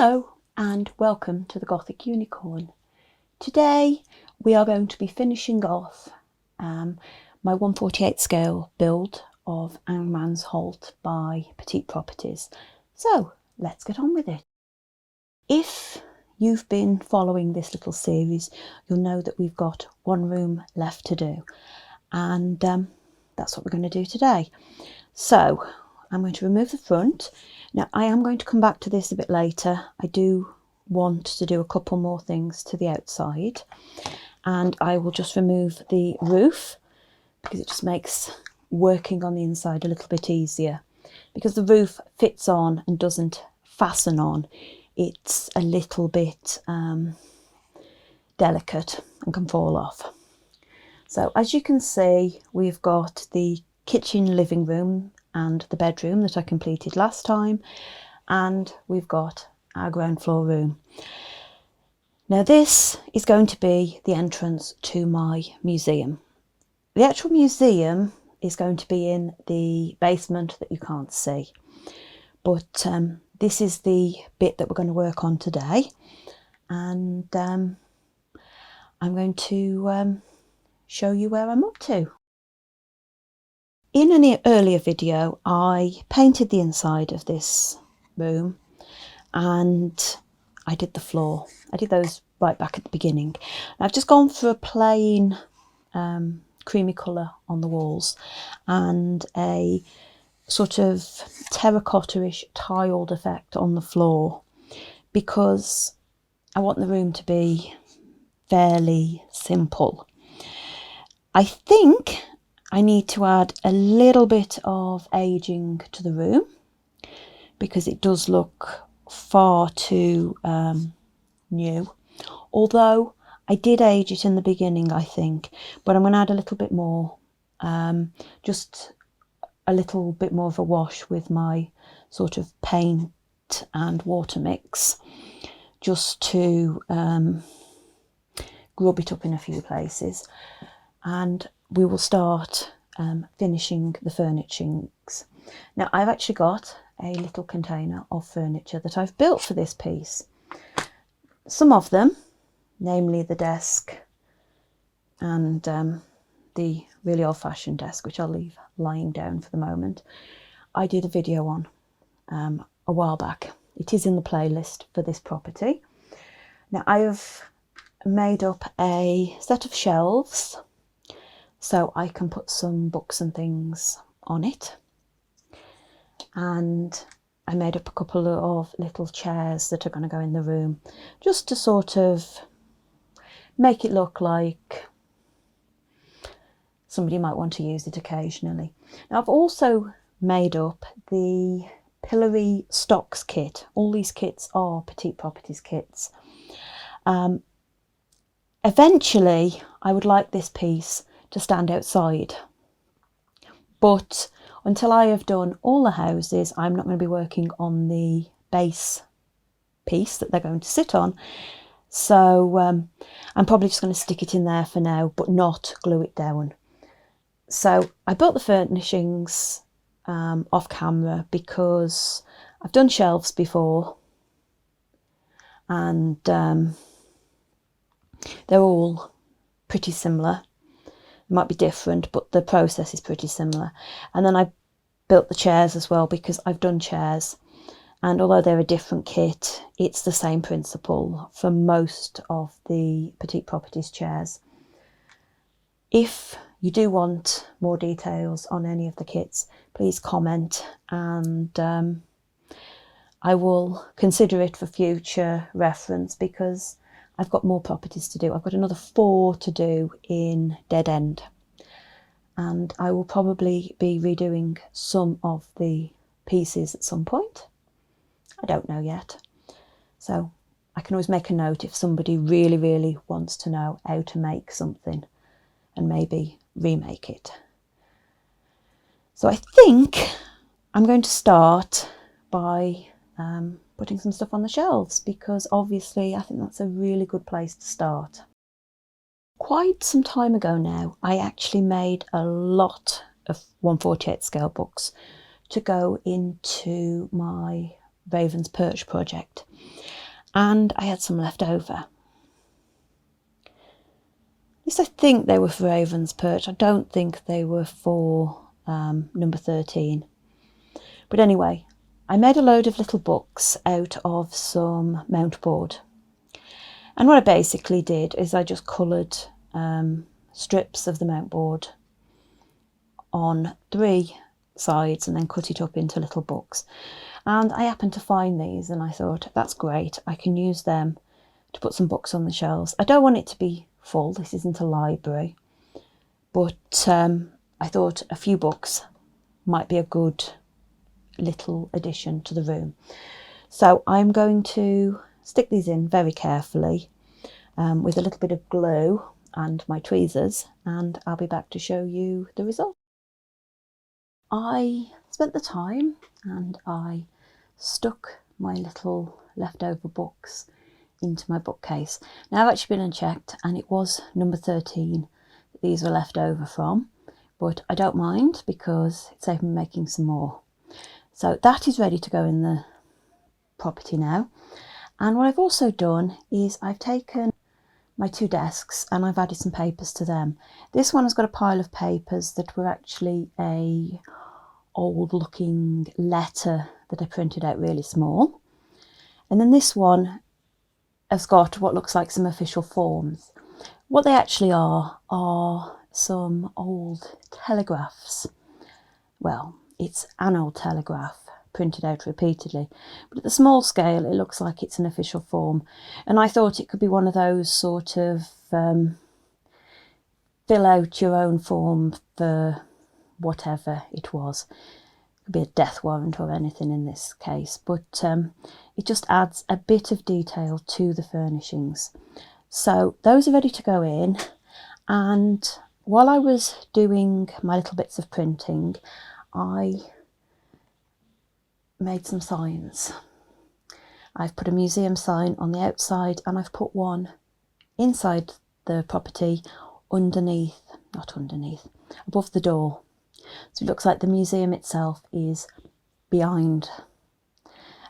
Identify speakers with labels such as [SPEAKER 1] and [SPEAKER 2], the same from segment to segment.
[SPEAKER 1] Hello and welcome to the Gothic Unicorn. Today we are going to be finishing off my 1/48 scale build of Hangmans Halt by Petite Properties. So let's get on with it. If you've been following this little series, you'll know that we've got one room left to do, and that's what we're going to do today. So I'm going to remove the front. Now I am going to come back to this a bit later. I do want to do a couple more things to the outside, and I will just remove the roof because it just makes working on the inside a little bit easier. Because the roof fits on and doesn't fasten on, it's a little bit delicate and can fall off. So as you can see, we've got the kitchen, living room and the bedroom that I completed last time, and we've got our ground floor room. Now this is going to be the entrance to my museum. The actual museum is going to be in the basement that you can't see, but this is the bit that we're going to work on today, and I'm going to show you where I'm up to. In an earlier video, I painted the inside of this room and I did the floor. I did those right back at the beginning. I've just gone for a plain creamy colour on the walls and a sort of terracotta-ish tiled effect on the floor because I want the room to be fairly simple. I think I need to add a little bit of ageing to the room because it does look far too new. Although I did age it in the beginning, I think, but I'm going to add a little bit more, just a little bit more of a wash with my sort of paint and water mix, just to grub it up in a few places. And we will start finishing the furnishings. Now I've actually got a little container of furniture that I've built for this piece. Some of them, namely the desk and the really old-fashioned desk, which I'll leave lying down for the moment, I did a video on a while back. It is in the playlist for this property. Now I've made up a set of shelves so I can put some books and things on it, and I made up a couple of little chairs that are going to go in the room just to sort of make it look like somebody might want to use it occasionally. Now I've also made up the pillory stocks kit. All these kits are Petite Properties kits. Eventually I would like this piece to stand outside, but until I have done all the houses, I'm not going to be working on the base piece that they're going to sit on. So I'm probably just going to stick it in there for now, but not glue it down. So I built the furnishings off camera because I've done shelves before, and they're all pretty similar. It might be different, but the process is pretty similar. And then I built the chairs as well because I've done chairs, and although they're a different kit, it's the same principle for most of the Petite Properties chairs. If you do want more details on any of the kits, please comment, and I will consider it for future reference because I've got more properties to do. I've got another 4 to do in Dead End, and I will probably be redoing some of the pieces at some point. I don't know yet, so I can always make a note if somebody really wants to know how to make something and maybe remake it. So I think I'm going to start by putting some stuff on the shelves, because obviously I think that's a really good place to start. Quite some time ago now, I actually made a lot of 1/48 scale books to go into my Raven's Perch project, and I had some left over. At least I think they were for Raven's Perch. I don't think they were for number 13. But anyway, I made a load of little books out of some mount board. And what I basically did is I just coloured strips of the mount board on 3 sides and then cut it up into little books. And I happened to find these and I thought, that's great, I can use them to put some books on the shelves. I don't want it to be full, this isn't a library, but I thought a few books might be a good little addition to the room. So I'm going to stick these in very carefully with a little bit of glue and my tweezers, and I'll be back to show you the result. I spent the time and I stuck my little leftover books into my bookcase. Now I've actually been and checked and it was number 13 that these were left over from, but I don't mind because it's saved me making some more. So that is ready to go in the property now. And what I've also done is I've taken my 2 desks and I've added some papers to them. This one has got a pile of papers that were actually a old looking letter that I printed out really small. And then this one has got what looks like some official forms. What they actually are some old telegraphs. Well, it's an old telegraph printed out repeatedly, but at the small scale it looks like it's an official form, and I thought it could be one of those sort of fill out your own form for whatever it was. It could be a death warrant or anything in this case, but it just adds a bit of detail to the furnishings. So those are ready to go in, and while I was doing my little bits of printing, I made some signs. I've put a museum sign on the outside and I've put one inside the property above the door. So it looks like the museum itself is behind.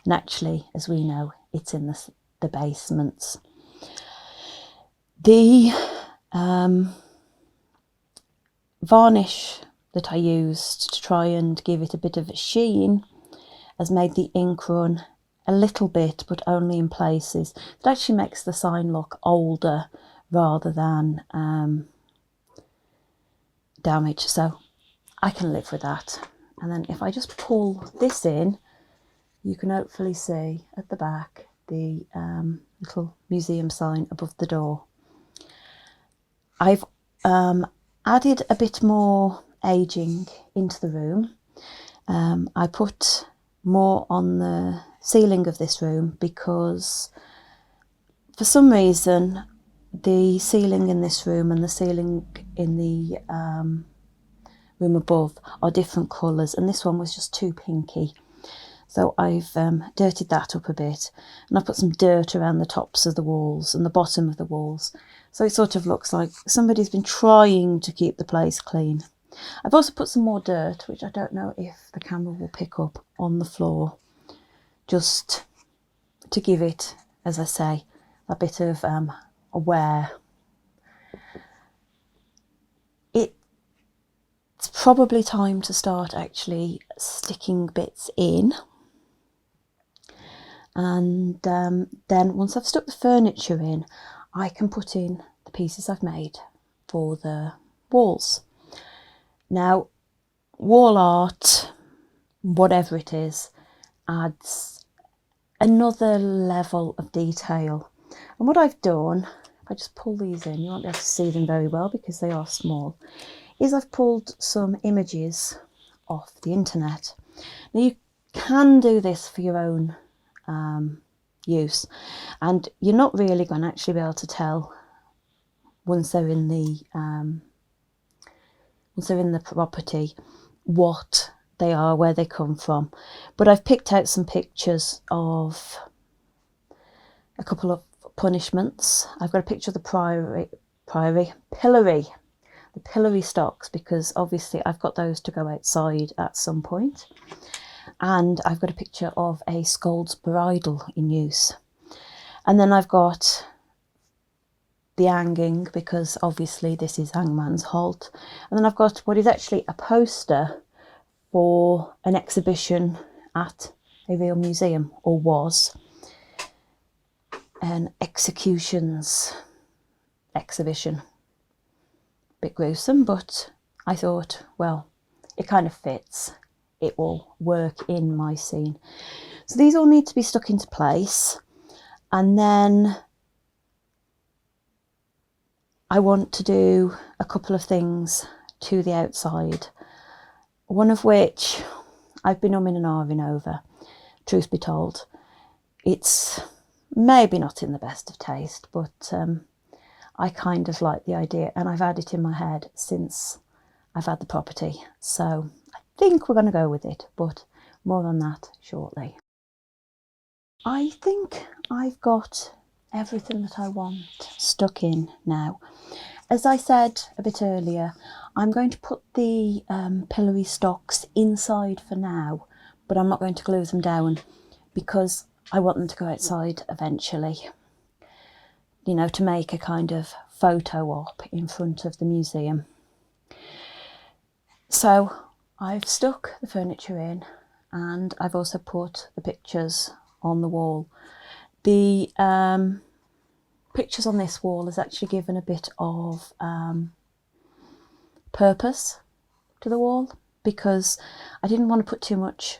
[SPEAKER 1] And actually, as we know, it's in the basements. The varnish that I used to try and give it a bit of a sheen has made the ink run a little bit, but only in places. It actually makes the sign look older rather than damaged, so I can live with that. And then if I just pull this in, you can hopefully see at the back the little museum sign above the door. I've added a bit more aging into the room. I put more on the ceiling of this room because for some reason the ceiling in this room and the ceiling in the room above are different colours, and this one was just too pinky. So I've dirtied that up a bit, and I've put some dirt around the tops of the walls and the bottom of the walls, so it sort of looks like somebody's been trying to keep the place clean. I've also put some more dirt, which I don't know if the camera will pick up, on the floor, just to give it, as I say, a bit of a wear. It's probably time to start actually sticking bits in. And then once I've stuck the furniture in, I can put in the pieces I've made for the walls. Now, wall art, whatever it is, adds another level of detail. And what I've done, if I just pull these in, you won't be able to see them very well because they are small, is I've pulled some images off the internet. Now you can do this for your own use, and you're not really going to actually be able to tell once they're in the property what they are, where they come from. But I've picked out some pictures of a couple of punishments. I've got a picture of the pillory stocks, because obviously I've got those to go outside at some point. And I've got a picture of a scold's bridle in use. And then I've got the hanging, because obviously this is Hangmans Halt. And then I've got what is actually a poster for an exhibition at a real museum, or was an executions exhibition. Bit gruesome, but I thought, well, it kind of fits. It will work in my scene. So these all need to be stuck into place, and then I want to do a couple of things to the outside, one of which I've been umming and ahhing over, truth be told. It's maybe not in the best of taste, but I kind of like the idea, and I've had it in my head since I've had the property. So I think we're going to go with it, but more on that shortly. I think I've got everything that I want stuck in now. As I said a bit earlier, I'm going to put the pillory stocks inside for now, but I'm not going to glue them down because I want them to go outside eventually, you know, to make a kind of photo op in front of the museum. So I've stuck the furniture in, and I've also put the pictures on the wall. The pictures on this wall has actually given a bit of purpose to the wall, because I didn't want to put too much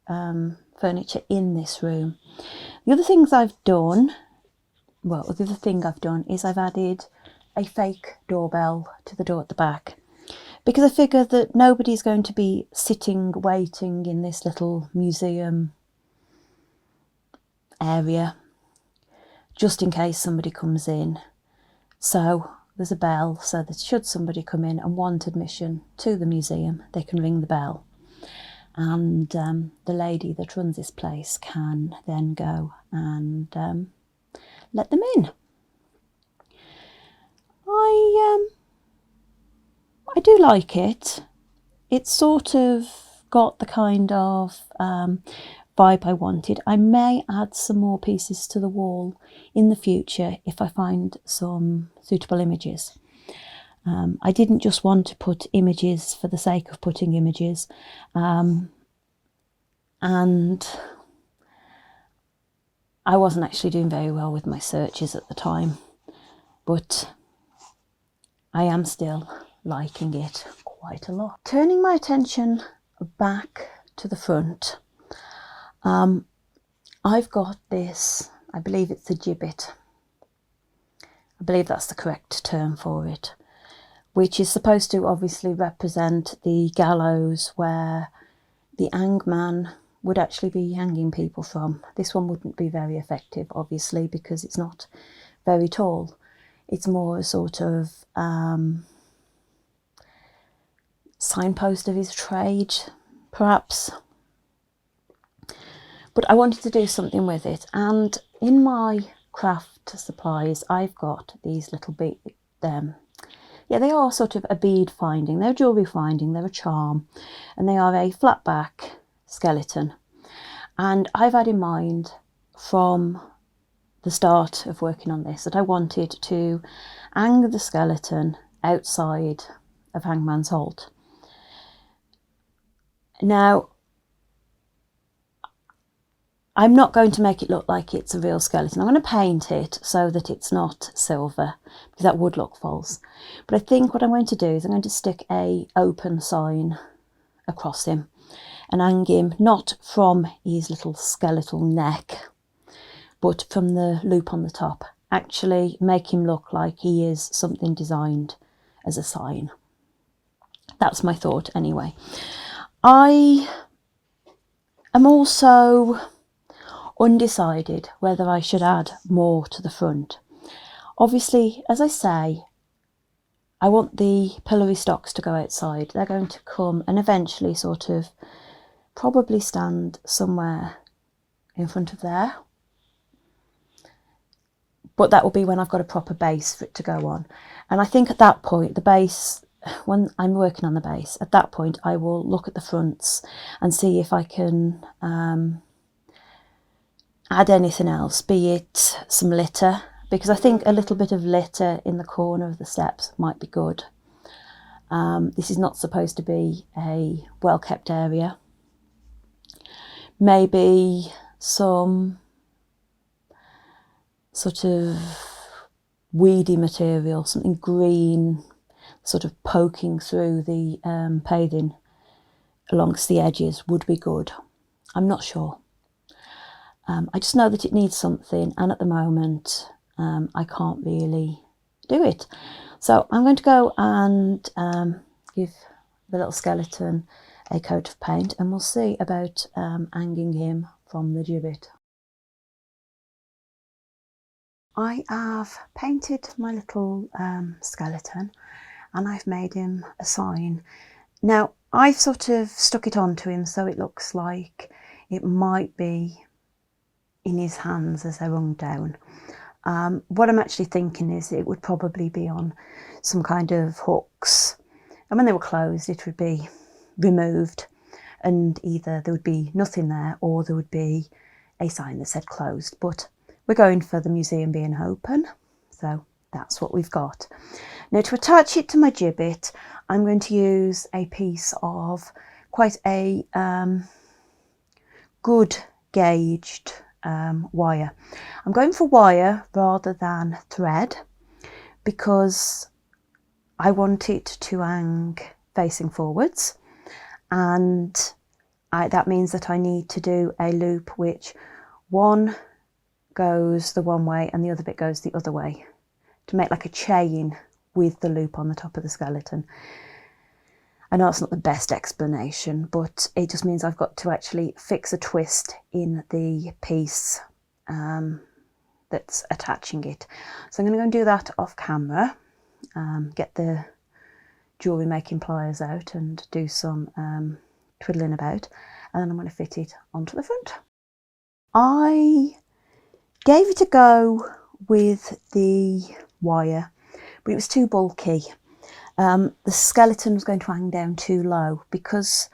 [SPEAKER 1] furniture in this room. The other thing I've done is I've added a fake doorbell to the door at the back, because I figure that nobody's going to be sitting waiting in this little museum area, just in case somebody comes in. So there's a bell, so that should somebody come in and want admission to the museum, they can ring the bell, and the lady that runs this place can then go and let them in. I do like it. It's sort of got the kind of vibe I wanted. I may add some more pieces to the wall in the future if I find some suitable images. I didn't just want to put images for the sake of putting images, and I wasn't actually doing very well with my searches at the time, but I am still liking it quite a lot. Turning my attention back to the front, I've got this, I believe it's a gibbet. I believe that's the correct term for it, which is supposed to obviously represent the gallows where the hangman would actually be hanging people from. This one wouldn't be very effective, obviously, because it's not very tall. It's more a sort of signpost of his trade, perhaps. But I wanted to do something with it, and in my craft supplies I've got these little bead, yeah, they are sort of a bead finding, they're a jewellery finding, they're a charm, and they are a flat back skeleton. And I've had in mind from the start of working on this that I wanted to hang the skeleton outside of Hangmans Halt. Now, I'm not going to make it look like it's a real skeleton. I'm going to paint it so that it's not silver, because that would look false. But I think what I'm going to do is I'm going to stick a open sign across him and hang him not from his little skeletal neck, but from the loop on the top. Actually make him look like he is something designed as a sign. That's my thought anyway. I am also undecided whether I should add more to the front. Obviously, as I say, I want the pillory stocks to go outside. They're going to come and eventually sort of probably stand somewhere in front of there. But that will be when I've got a proper base for it to go on. And I think at that point, the base, when I'm working on the base, at that point I will look at the fronts and see if I can add anything else, be it some litter, because I think a little bit of litter in the corner of the steps might be good. This is not supposed to be a well-kept area. Maybe some sort of weedy material, something green, sort of poking through the paving alongst the edges would be good. I'm not sure. I just know that it needs something, and at the moment I can't really do it. So I'm going to go and give the little skeleton a coat of paint, and we'll see about hanging him from the gibbet. I have painted my little skeleton, and I've made him a sign. Now I've sort of stuck it onto him so it looks like it might be in his hands as they're hung down. What I'm actually thinking is it would probably be on some kind of hooks, and when they were closed it would be removed, and either there would be nothing there or there would be a sign that said closed. But we're going for the museum being open, so that's what we've got. Now to attach it to my gibbet, I'm going to use a piece of quite a good gauged wire. I'm going for wire rather than thread because I want it to hang facing forwards, and that means that I need to do a loop which one goes the one way and the other bit goes the other way, to make like a chain with the loop on the top of the skeleton. I know it's not the best explanation, but it just means I've got to actually fix a twist in the piece that's attaching it. So I'm going to go and do that off camera, get the jewellery making pliers out and do some twiddling about, and then I'm going to fit it onto the front. I gave it a go with the wire, but it was too bulky. The skeleton was going to hang down too low because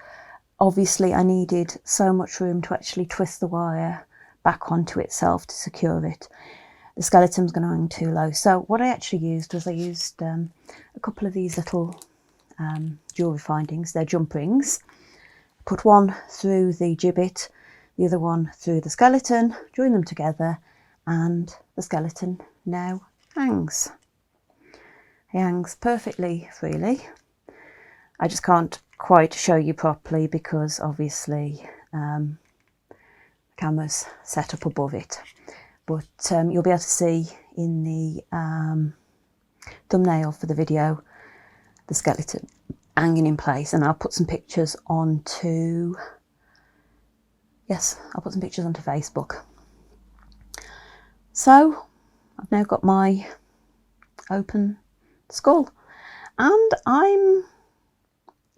[SPEAKER 1] obviously I needed so much room to actually twist the wire back onto itself to secure it. The skeleton was going to hang too low. So what I actually used was a couple of these little jewellery findings. They're jump rings. Put one through the gibbet, the other one through the skeleton, join them together, and the skeleton now hangs. He hangs perfectly freely. I just can't quite show you properly because obviously the camera's set up above it, but you'll be able to see in the thumbnail for the video the skeleton hanging in place, and I'll put some pictures onto Facebook. So I've now got my open skull and I'm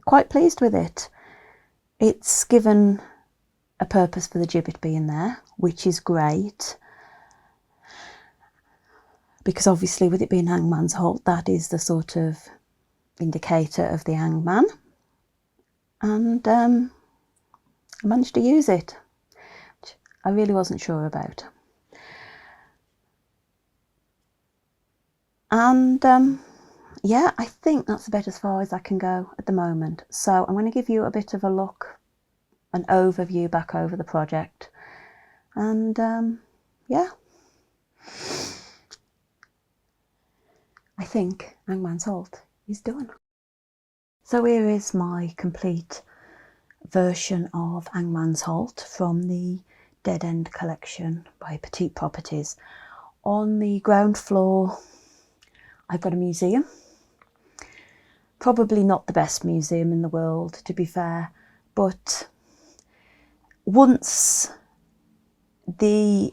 [SPEAKER 1] quite pleased with it. It's given a purpose for the gibbet being there, which is great, because obviously with it being Hangman's Halt, that is the sort of indicator of the hangman, and I managed to use it, which I really wasn't sure about. And yeah, I think that's about as far as I can go at the moment. So I'm going to give you a bit of a look, an overview back over the project, and yeah, I think Hangman's Halt is done. So here is my complete version of Hangman's Halt from the Dead End collection by Petite Properties. On the ground floor I've got a museum. Probably not the best museum in the world, to be fair, but once the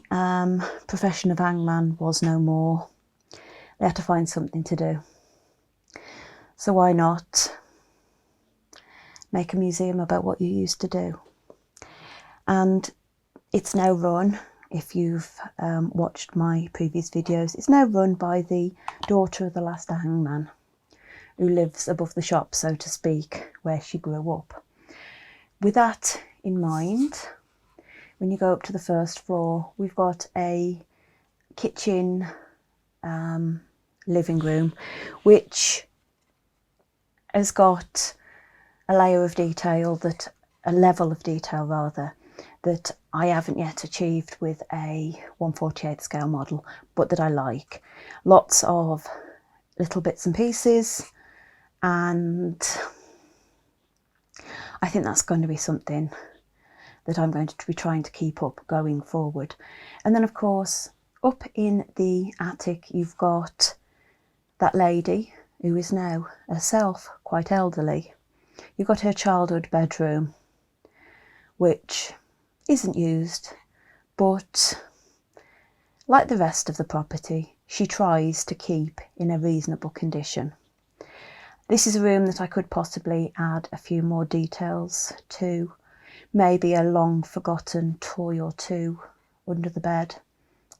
[SPEAKER 1] profession of hangman was no more, they had to find something to do. So why not make a museum about what you used to do? And it's now run, if you've watched my previous videos, it's now run by the daughter of the last hangman, who lives above the shop, so to speak, where she grew up. With that in mind, when you go up to the first floor, we've got a kitchen, living room, which has got a layer of detail, a level of detail rather, that I haven't yet achieved with a 1/48 scale model, but that I like. Lots of little bits and pieces, and I think that's going to be something that I'm going to be trying to keep up going forward. And then of course, up in the attic, you've got that lady who is now herself quite elderly. You've got her childhood bedroom, which isn't used, but like the rest of the property, she tries to keep in a reasonable condition. This is a room that I could possibly add a few more details to, maybe a long forgotten toy or two under the bed.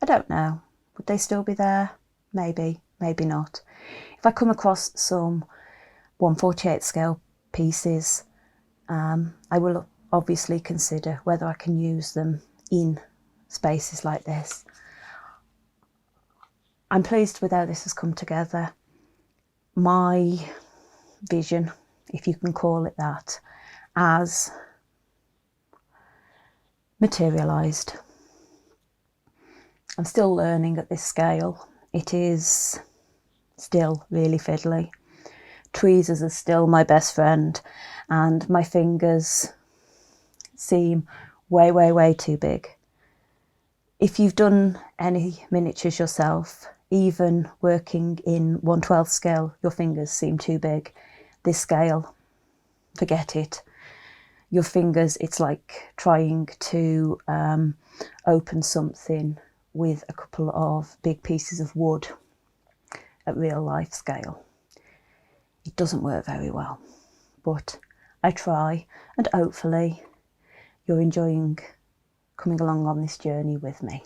[SPEAKER 1] I don't know, would they still be there? Maybe, maybe not. If I come across some 1/48 scale pieces, I will obviously consider whether I can use them in spaces like this. I'm pleased with how this has come together. My vision, if you can call it that, has materialised. I'm still learning at this scale. It is still really fiddly. Tweezers are still my best friend, and my fingers seem way, way, way too big. If you've done any miniatures yourself, even working in 1/12 scale, your fingers seem too big. This scale, forget it. Your fingers, it's like trying to open something with a couple of big pieces of wood at real life scale. It doesn't work very well, but I try, and hopefully you're enjoying coming along on this journey with me.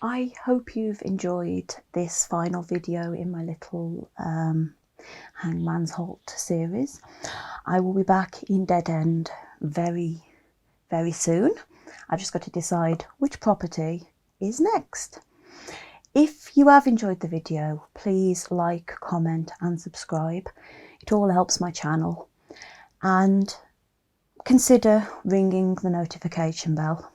[SPEAKER 1] I hope you've enjoyed this final video in my little Hangmans Halt series. I will be back in Dead End very, very soon. I've just got to decide which property is next. If you have enjoyed the video, please like, comment and subscribe. It all helps my channel. And consider ringing the notification bell.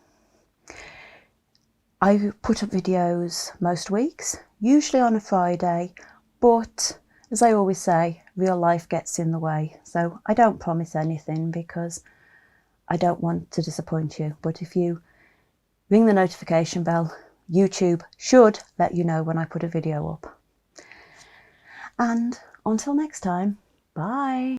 [SPEAKER 1] I put up videos most weeks, usually on a Friday, but as I always say, real life gets in the way. So I don't promise anything because I don't want to disappoint you. But if you ring the notification bell, YouTube should let you know when I put a video up. And until next time, bye.